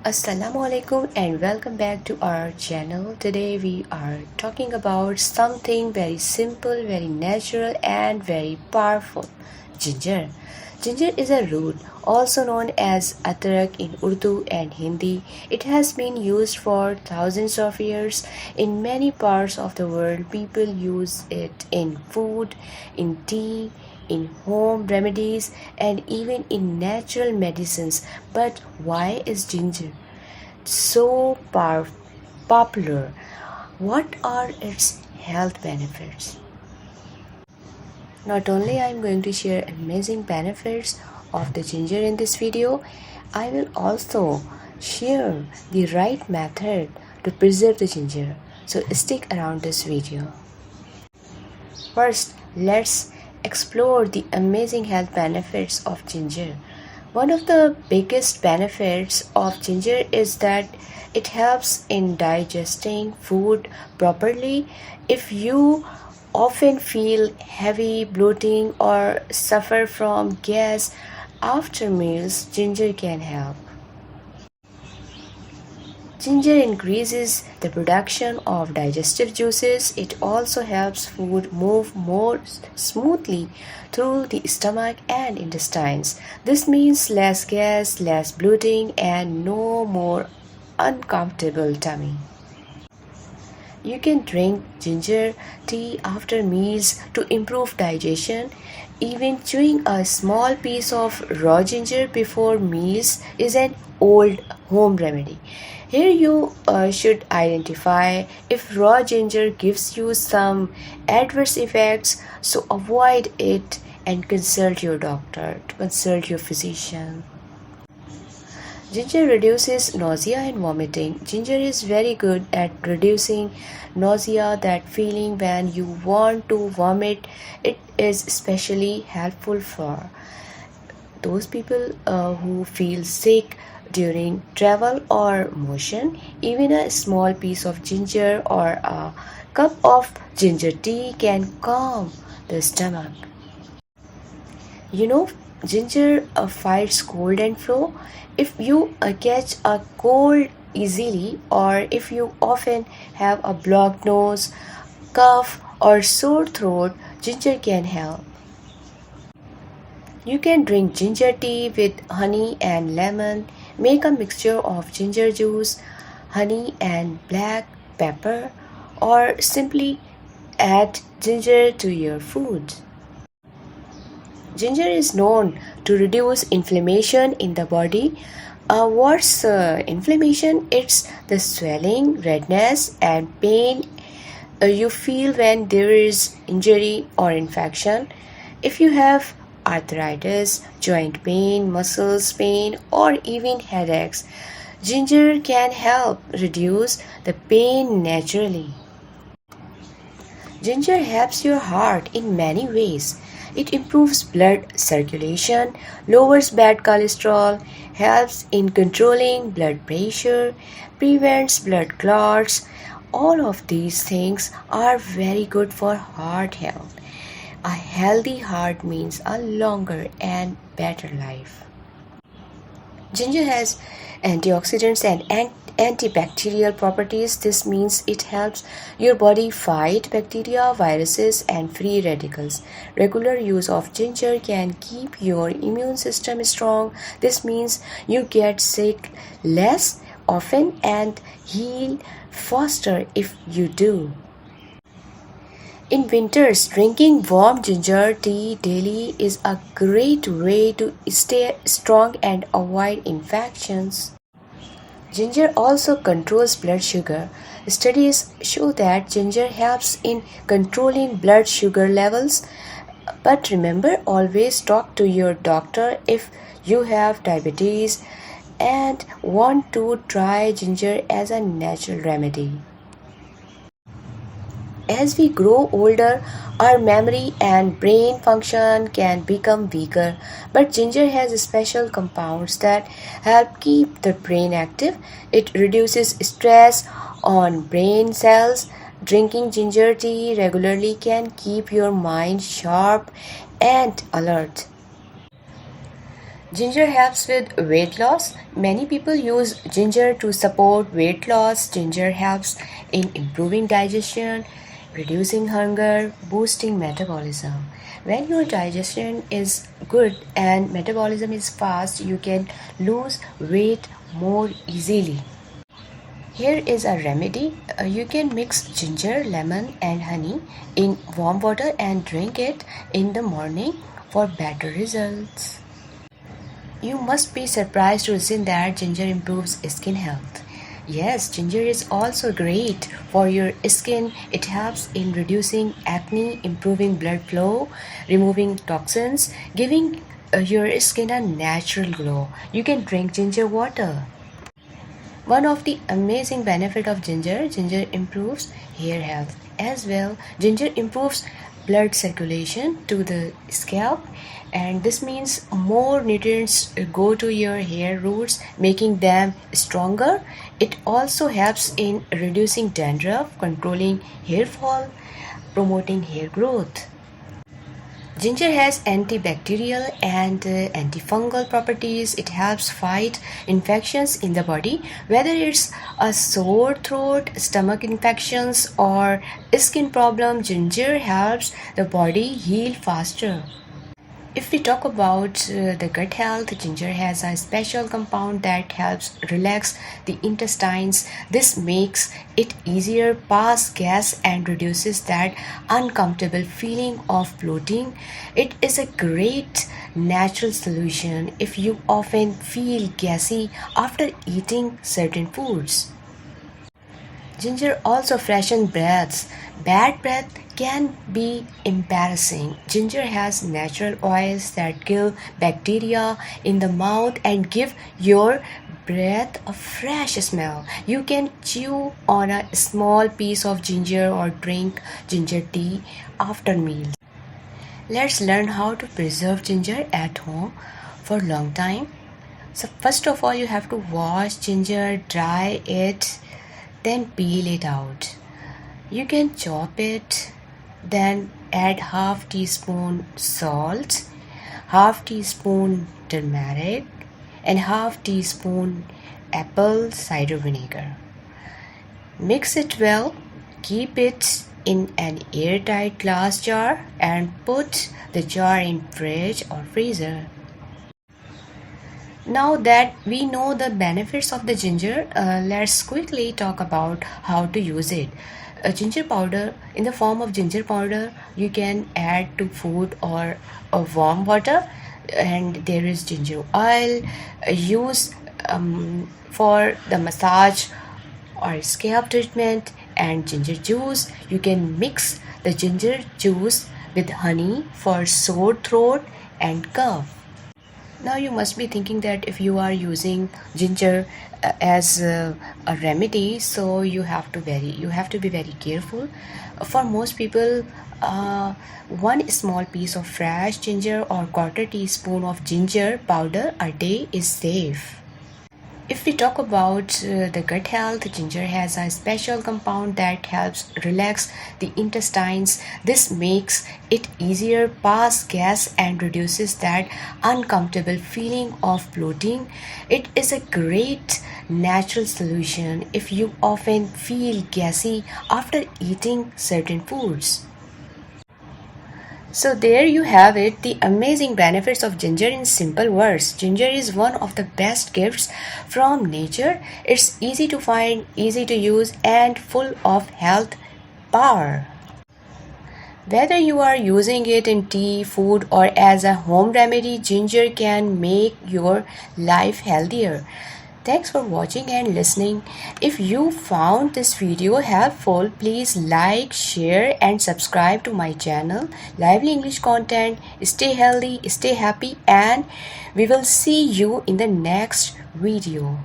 Assalamu alaikum and welcome back to our channel. Today we are talking about something very simple, very natural and very powerful. Ginger. Ginger is a root also known as Adrak in Urdu and Hindi. It has been used for thousands of years. In many parts of the world, people use it in food, in tea, in home remedies, and even in natural medicines. But why is ginger so popular? What are its health benefits? Not only I am going to share amazing benefits of the ginger in this video, I will also share the right method to preserve the ginger. So stick around this video. First, let's explore the amazing health benefits of ginger. One of the biggest benefits of ginger is that it helps in digesting food properly. If you often feel heavy, bloating, or suffer from gas after meals, ginger can help. Ginger increases the production of digestive juices. It also helps food move more smoothly through the stomach and intestines. This means less gas, less bloating, and no more uncomfortable tummy. You can drink ginger tea after meals to improve digestion. Even chewing a small piece of raw ginger before meals is an old home remedy. Here you should identify if raw ginger gives you some adverse effects, so avoid it and consult your doctor, consult your physician. Ginger reduces nausea and vomiting. Ginger is very good at reducing nausea, that feeling when you want to vomit. It is especially helpful for those people who feel sick during travel or motion. Even a small piece of ginger or a cup of ginger tea can calm the stomach. Ginger fights cold and flu. If you catch a cold easily, or if you often have a blocked nose, cough, or sore throat, ginger can help. You can drink ginger tea with honey and lemon. Make a mixture of ginger juice, honey, and black pepper, or simply add ginger to your food. Ginger is known to reduce inflammation in the body. What's inflammation? It's the swelling, redness, and pain you feel when there is injury or infection. If you have arthritis, joint pain, muscles pain, or even headaches, ginger can help reduce the pain naturally. Ginger helps your heart in many ways. It improves blood circulation, lowers bad cholesterol, helps in controlling blood pressure, prevents blood clots. All of these things are very good for heart health. A healthy heart means a longer and better life. Ginger has antioxidants and antibacterial properties. This means it helps your body fight bacteria, viruses, and free radicals. Regular use of ginger can keep your immune system strong. This means you get sick less often and heal faster if you do. In winters, drinking warm ginger tea daily is a great way to stay strong and avoid infections. Ginger also controls blood sugar. Studies show that ginger helps in controlling blood sugar levels. But remember, always talk to your doctor if you have diabetes and want to try ginger as a natural remedy. As we grow older, our memory and brain function can become weaker, but ginger has special compounds that help keep the brain active. It reduces stress on brain cells. Drinking ginger tea regularly can keep your mind sharp and alert. Ginger helps with weight loss. Many people use ginger to support weight loss. Ginger helps in improving digestion, reducing hunger, boosting metabolism. When your digestion is good and metabolism is fast, you can lose weight more easily. Here is a remedy. You can mix ginger, lemon, and honey in warm water and drink it in the morning for better results. You must be surprised to listen that ginger improves skin health. Yes, ginger is also great for your skin. It helps in reducing acne, improving blood flow, removing toxins, giving your skin a natural glow. You can drink ginger water. One of the amazing benefit of ginger improves hair health as well. Ginger improves blood circulation to the scalp, and this means more nutrients go to your hair roots, making them stronger. It also helps in reducing dandruff, controlling hair fall, promoting hair growth. Ginger has antibacterial and antifungal properties. It helps fight infections in the body, whether it's a sore throat, stomach infections, or skin problem. Ginger helps the body heal faster. If we talk about the gut health, ginger has a special compound that helps relax the intestines. This makes it easier pass gas and reduces that uncomfortable feeling of bloating. It is a great natural solution if you often feel gassy after eating certain foods. Ginger also freshens breaths. Bad breath can be embarrassing. Ginger has natural oils that kill bacteria in the mouth and give your breath a fresh smell. You can chew on a small piece of ginger or drink ginger tea after meals. Let's learn how to preserve ginger at home for a long time. So first of all, you have to wash ginger, dry it, then peel it out. You can chop it, then add half teaspoon salt, half teaspoon turmeric, and half teaspoon apple cider vinegar. Mix it well, keep it in an airtight glass jar and put the jar in fridge or freezer. Now that we know the benefits of the ginger, let's quickly talk about how to use it. A ginger powder, in the form of ginger powder, you can add to food or warm water, and there is ginger oil used for the massage or scalp treatment, and ginger juice. You can mix the ginger juice with honey for sore throat and cough. Now you must be thinking that if you are using ginger as a remedy, so you have to be very careful. For most people, one small piece of fresh ginger or quarter teaspoon of ginger powder a day is safe. If we talk about the gut health, ginger has a special compound that helps relax the intestines. This makes it easier pass gas and reduces that uncomfortable feeling of bloating. It is a great natural solution if you often feel gassy after eating certain foods. So there you have it, the amazing benefits of ginger in simple words. Ginger is one of the best gifts from nature. It's easy to find, easy to use, and full of health power. Whether you are using it in tea, food, or as a home remedy, ginger can make your life healthier. Thanks for watching and listening. If you found this video helpful, please like, share, and subscribe to my channel. Lively English content. Stay healthy, stay happy, and we will see you in the next video.